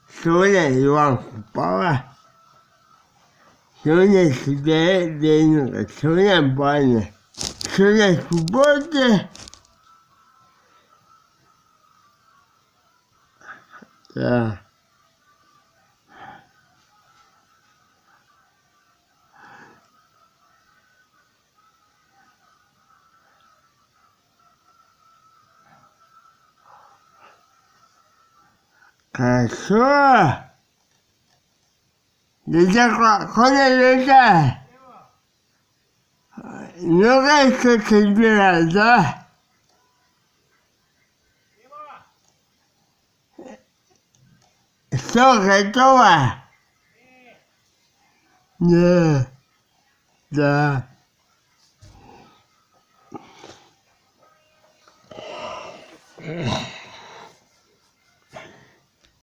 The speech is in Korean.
손에 이왕 뽑아. 손에 두 개 내는 거, 손에 한 번에. 손에 두 번째. 자. 가서 여자가 꺼내는데 너가 있어 준비하자. 속에 좋아. 네. 자.